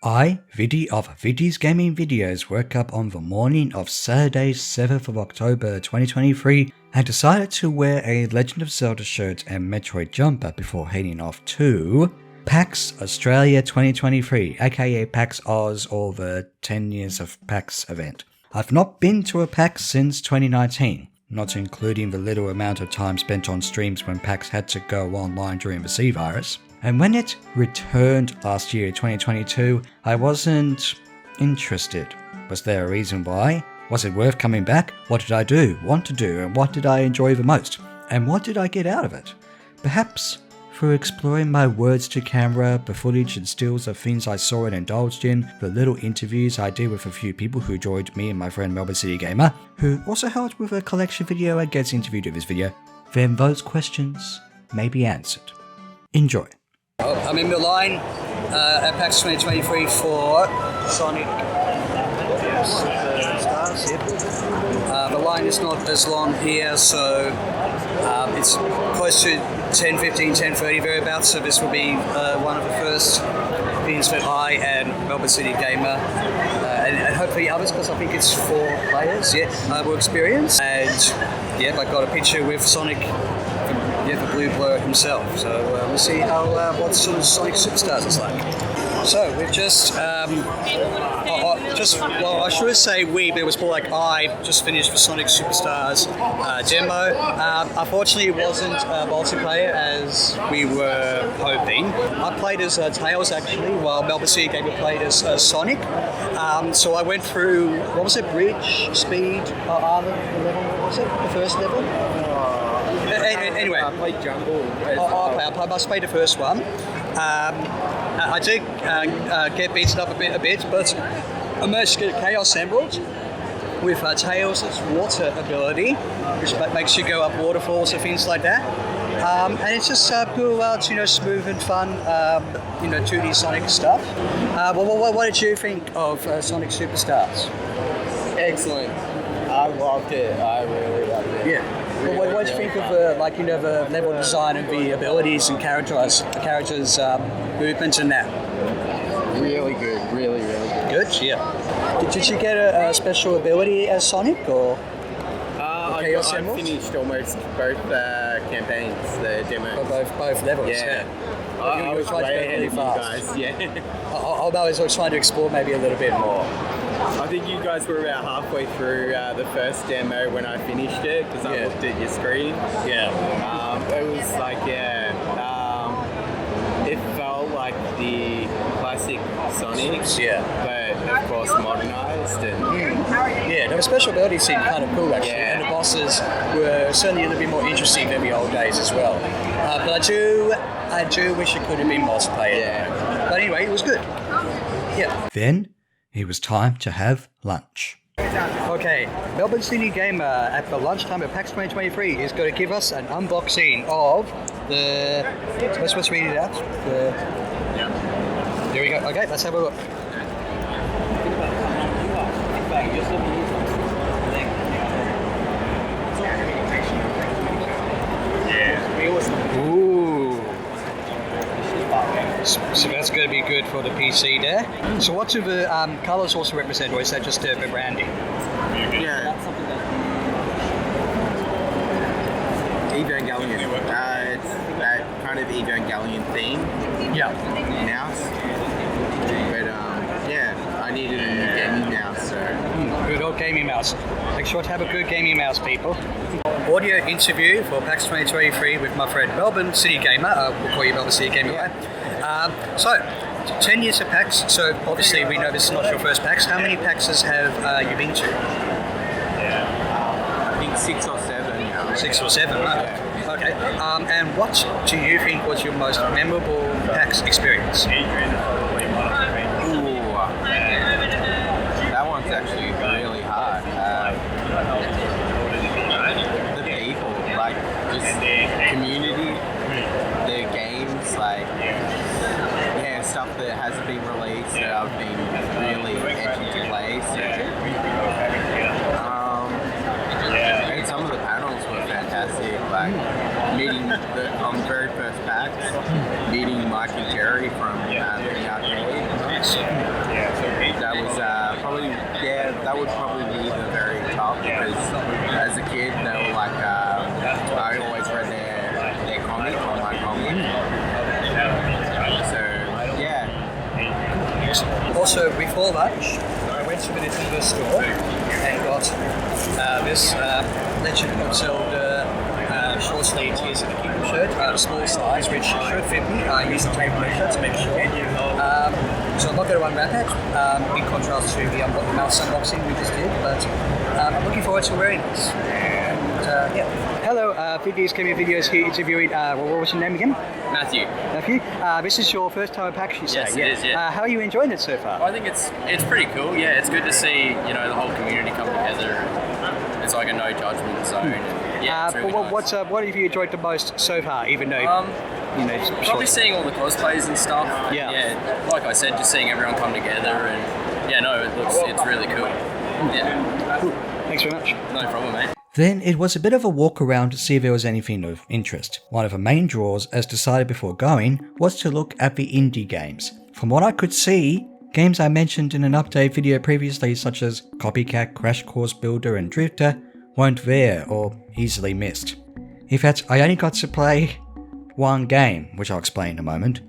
I, Viddy of Viddy's Gaming Videos, woke up on the morning of Saturday 7th of October 2023 and decided to wear a Legend of Zelda shirt and Metroid jumper before heading off to PAX Australia 2023, aka PAX Oz, or the 10 years of PAX event. I've not been to a PAX since 2019, not including the little amount of time spent on streams when PAX had to go online during the C virus. And when it returned last year, 2022, I wasn't interested. Was there a reason why? Was it worth coming back? What did I want to do, and what did I enjoy the most? And what did I get out of it? Perhaps through exploring my words to camera, the footage and stills of things I saw and indulged in, the little interviews I did with a few people who joined me and my friend Melbourne City Gamer, who also helped with a collection video and gets interviewed in this video, then those questions may be answered. Enjoy. I'm in Milan at PAX 2023 for Sonic Superstars. The line is not as long here, so it's close to 10:15, 10:30 thereabouts, so this will be one of the first things that I and Melbourne City Gamer and hopefully others, because I think it's 4 players, will experience. And I got a picture with Sonic, the blue blur himself. So we'll see how what sort of Sonic Superstars is like. So we've just, I should say we, but it was more like I just finished the Sonic Superstars demo. Unfortunately, it wasn't multiplayer as we were hoping. I played as Tails actually, while Melbourne City Gamer played as Sonic. So I went through, what was it, Bridge, Speed, level, what was it, the first level? Anyway, I played Jungle. I played the first one. I did get beaten up a bit, but I managed to get a Chaos Emerald with Tails' water ability, which makes you go up waterfalls and things like that. And it's just cool, smooth and fun, 2D Sonic stuff. What did you think of Sonic Superstars? Excellent. I loved it. I really loved it. Yeah. Well, what do you think of the level design and the abilities and characters' movements and that? Really good. Really, really good. Good. Yeah. Did you get a special ability as Sonic, or? I finished almost both campaigns, the demo. Both levels. Yeah. I was trying to go really fast. Guys. Yeah. I was trying to explore maybe a little bit more. I think you guys were about halfway through the first demo when I finished it, because I looked at your screen. Yeah. It was like, it felt like the classic Sonics, but of course modernized. And the special abilities seemed kind of cool actually, and the bosses were certainly a little bit more interesting than the old days as well. But I do wish it could have been multiplayer. Yeah. But anyway, it was good. Yeah. Then it was time to have lunch. Okay, Melbourne City Gamer at the lunchtime at PAX 2023 is going to give us an unboxing of the... Let's read it out. There we go. Okay, let's have a look. Ooh. So that's going to be good for the PC there. So what do the colours also represent, or is that just the branding? Yeah. Evangelion. It's that kind of Evangelion theme. Yeah. Mouse. But I needed a new gaming mouse, so. Good old gaming mouse. Make sure to have a good gaming mouse, people. Audio interview for PAX 2023 with my friend Melbourne City Gamer. We'll call you Melbourne City Gamer. So, 10 years of PAX, so obviously we know this is not your first PAX. How many PAXs have you been to? I think 6 or 7. 6 or 7, right? Yeah. Okay. And what do you think was your most memorable PAX experience? That one's actually really hard. The people, like, just community, the games, like, stuff that hasn't been released that I've been really itching to play. So, and some of the panels were fantastic. Like meeting on the very first PAX, meeting Mike and Jerry from the arcade. Also, before lunch, I went to the Nintendo store and got this Legend of Zelda short sleeve Tears of the Kingdom shirt, small size, which should fit me. I used the tape measure to make sure. So I'm not going to unwrap it, in contrast to the mouse unboxing we just did, but I'm looking forward to wearing this. And, yeah. Hello, Viddyos Viddyos here interviewing, what was your name again? Matthew. Matthew, this is your first time at PAX, you say? Yes, it is, yeah. How are you enjoying it so far? I think it's pretty cool. Yeah, it's good to see the whole community come together. It's like a no judgment zone. And, yeah, it's really nice. What have you enjoyed the most so far? Even though it's probably seeing all the cosplays and stuff. Yeah, like I said, just seeing everyone come together and it's really cool. Yeah. Cool. Thanks very much. No problem, mate. Then it was a bit of a walk around to see if there was anything of interest. One of the main draws, as decided before going, was to look at the indie games. From what I could see, games I mentioned in an update video previously, such as Copycat, Crash Course Builder and Drifter, weren't there or easily missed. In fact, I only got to play one game, which I'll explain in a moment.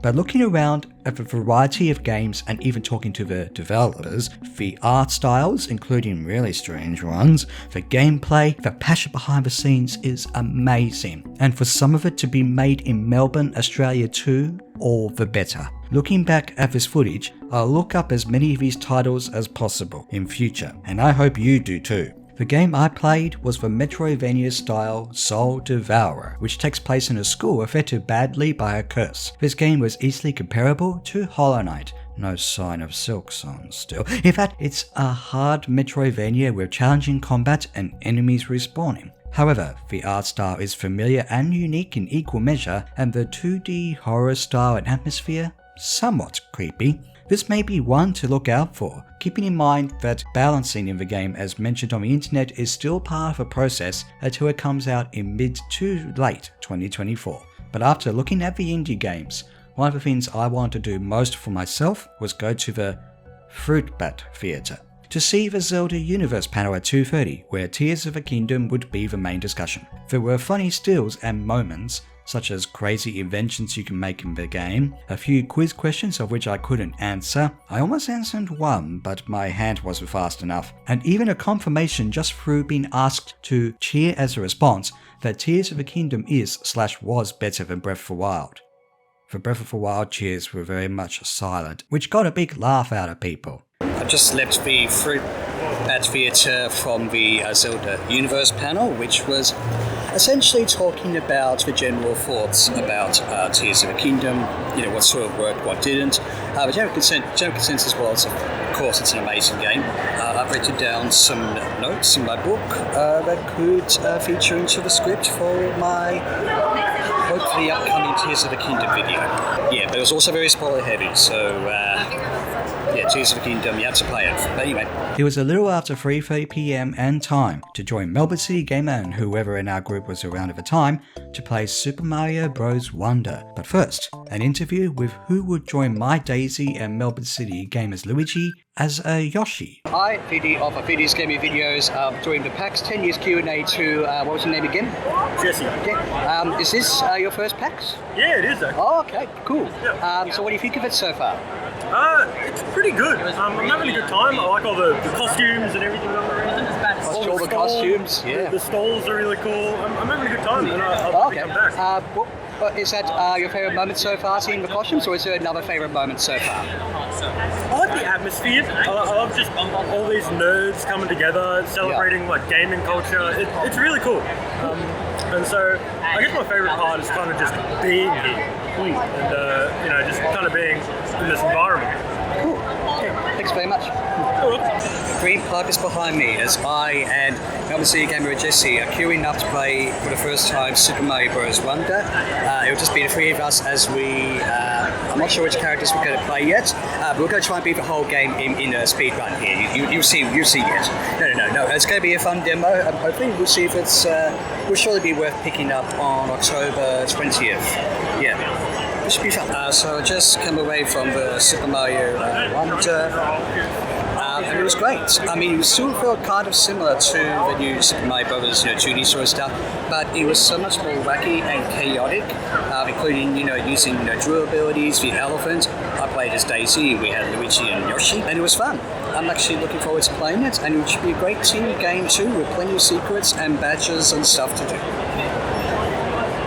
But looking around at the variety of games and even talking to the developers, the art styles, including really strange ones, the gameplay, the passion behind the scenes is amazing. And for some of it to be made in Melbourne, Australia too, all the better. Looking back at this footage, I'll look up as many of these titles as possible in future, and I hope you do too. The game I played was the Metroidvania-style Soul Devourer, which takes place in a school affected badly by a curse. This game was easily comparable to Hollow Knight. No sign of Silksong still. In fact, it's a hard Metroidvania with challenging combat and enemies respawning. However, the art style is familiar and unique in equal measure, and the 2D horror style and atmosphere somewhat creepy. This may be one to look out for, keeping in mind that balancing in the game, as mentioned on the internet, is still part of the process until it comes out in mid to late 2024. But after looking at the indie games, one of the things I wanted to do most for myself was go to the Fruit Bat Theatre to see the Zelda Universe panel at 2:30, where Tears of the Kingdom would be the main discussion. There were funny stills and moments, such as crazy inventions you can make in the game, a few quiz questions of which I couldn't answer. I almost answered one, but my hand wasn't fast enough, and even a confirmation just through being asked to cheer as a response that Tears of the Kingdom is/was better than Breath of the Wild. The Breath of the Wild cheers were very much silent, which got a big laugh out of people. I just left the Fruit Bat Theatre from the Zelda Universe panel, which was essentially talking about the general thoughts about Tears of the Kingdom, what sort of worked, what didn't. The general consensus was, of course, it's an amazing game. I've written down some notes in my book that could feature into the script for my hopefully upcoming Tears of the Kingdom video. Yeah, but it was also very spoiler heavy, so Tears of the Kingdom, you have to play it. But anyway. It was a little after 3:30 PM and time to join Melbourne City Gamer and whoever in our group was around at the time to play Super Mario Bros. Wonder. But first, an interview with who would join my Daisy and Melbourne City Gamers Luigi as a Yoshi. Hi, Viddy of Viddyos Gaming Videos, doing the PAX 10 years Q&A to, what was your name again? Jesse. Yeah. Is this your first PAX? Yeah, it is though. Oh, okay, cool. Yeah. So what do you think of it so far? It's pretty good. I'm having a good time. I like all the costumes and everything going around. All the costumes, yeah. The stalls are really cool. I'm having a good time, and I'll probably come back. Is that your favourite moment so far, seeing the costumes, or is there another favourite moment so far? I like the atmosphere. I love just all these nerds coming together, celebrating like gaming culture. It's really cool. And so I guess my favourite part is kind of just being here and just kind of being in this environment. Cool. Okay. Thanks very much. The green pipe is behind me as I and Melbourne City Gamer and Jesse are queuing up to play for the first time Super Mario Bros. Wonder. It'll just be the three of us as we... I'm not sure which characters we're going to play yet, but we're going to try and beat the whole game in a speed run here. You'll see it. No. It's going to be a fun demo. Hopefully we'll see if it's... will surely be worth picking up on October 20th. Yeah. It should be fun. So I just come away from the Super Mario Wonder. And it was great. I mean, it still felt kind of similar to the new Super Mario Brothers, 2D sort of stuff, but it was so much more wacky and chaotic, including, using, drill abilities, the elephant. I played as Daisy, we had Luigi and Yoshi, and it was fun. I'm actually looking forward to playing it, and it should be a great team game too, with plenty of secrets and badges and stuff to do.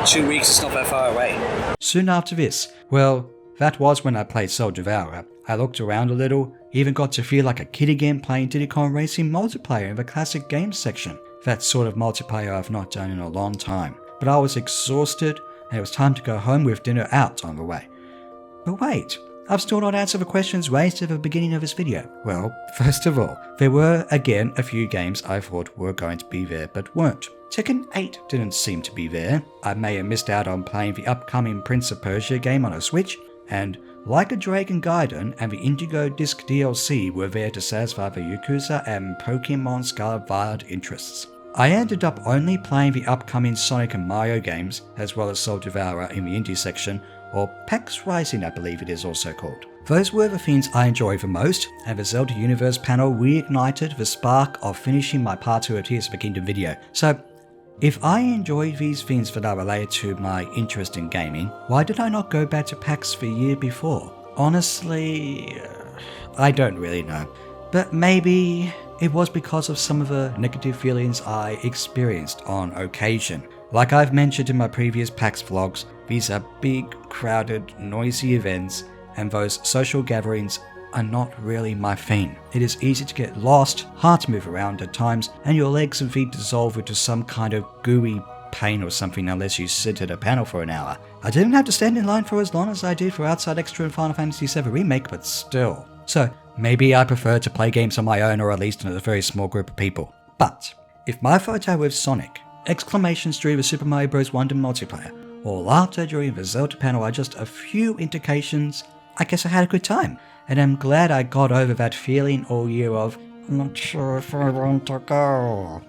2 weeks is not that far away. Soon after this, well, that was when I played Soul Devourer. I looked around a little, even got to feel like a kid again playing Diddy Kong Racing multiplayer in the classic games section. That sort of multiplayer I've not done in a long time. But I was exhausted, and it was time to go home with dinner out on the way. But wait, I've still not answered the questions raised at the beginning of this video. Well, first of all, there were again a few games I thought were going to be there but weren't. Tekken 8 didn't seem to be there. I may have missed out on playing the upcoming Prince of Persia game on a Switch, and Like a Dragon Gaiden and the Indigo Disc DLC were there to satisfy the Yakuza and Pokemon Scarlet Violet interests. I ended up only playing the upcoming Sonic and Mario games, as well as Soul Devourer in the indie section, or PAX Rising I believe it is also called. Those were the things I enjoyed the most, and the Zelda Universe panel reignited the spark of finishing my Part 2 of Tears of the Kingdom video. So, if I enjoyed these things that are related to my interest in gaming, why did I not go back to PAX the year before? Honestly, I don't really know. But maybe it was because of some of the negative feelings I experienced on occasion. Like I've mentioned in my previous PAX vlogs, these are big, crowded, noisy events, and those social gatherings are not really my thing. It is easy to get lost, hard to move around at times, and your legs and feet dissolve into some kind of gooey pain or something unless you sit at a panel for an hour. I didn't have to stand in line for as long as I did for Outside Extra and Final Fantasy VII Remake, but still. So, maybe I prefer to play games on my own or at least in a very small group of people. But, if my photo with Sonic, exclamations during the Super Mario Bros. Wonder multiplayer, or laughter during the Zelda panel are just a few indications, I guess I had a good time. And I'm glad I got over that feeling all year of, I'm not sure if I want to go.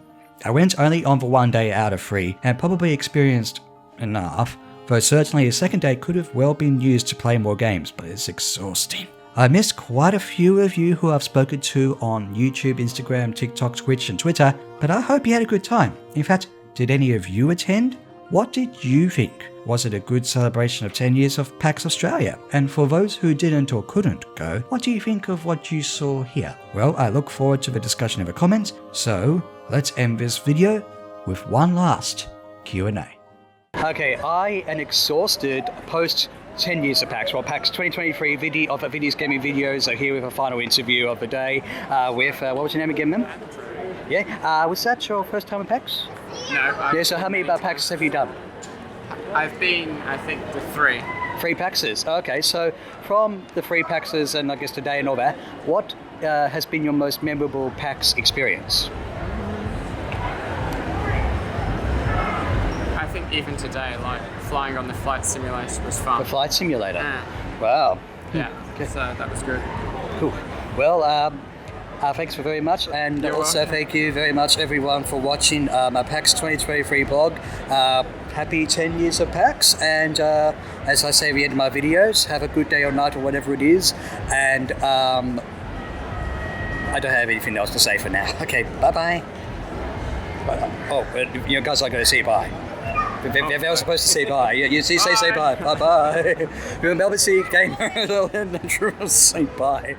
I went only on the one day out of 3, and probably experienced enough, though certainly a second day could have well been used to play more games, but it's exhausting. I missed quite a few of you who I've spoken to on YouTube, Instagram, TikTok, Twitch and Twitter, but I hope you had a good time. In fact, did any of you attend? What did you think? Was it a good celebration of 10 years of PAX Australia? And for those who didn't or couldn't go, what do you think of what you saw here? Well, I look forward to the discussion in the comments, so let's end this video with one last Q&A. Okay, I am exhausted post 10 years of PAX. Well, PAX 2023 Viddy of Viddy's Gaming Videos are here with a final interview of the day with, what was your name again, ma'am? Yeah, was that your first time at PAX? No. Yeah, so how many PAXs have you done? I've been, I think, to 3. 3 PAXs. Okay, so from the 3 PAXs and I guess today and all that, what has been your most memorable PAX experience? I think even today, like flying on the flight simulator was fun. The flight simulator? Yeah. Wow. Yeah, so that was good. Cool. Well, thanks very much, and You're also welcome. thank you very much everyone for watching my PAX 2023 blog. Happy 10 years of PAX, and as I say at the end of my videos, have a good day or night or whatever it is, and I don't have anything else to say for now. Okay, bye-bye. Oh, you guys are going to say bye. They were supposed to say bye. You say bye. Bye-bye. You're a Melbourne City gamer, and say bye.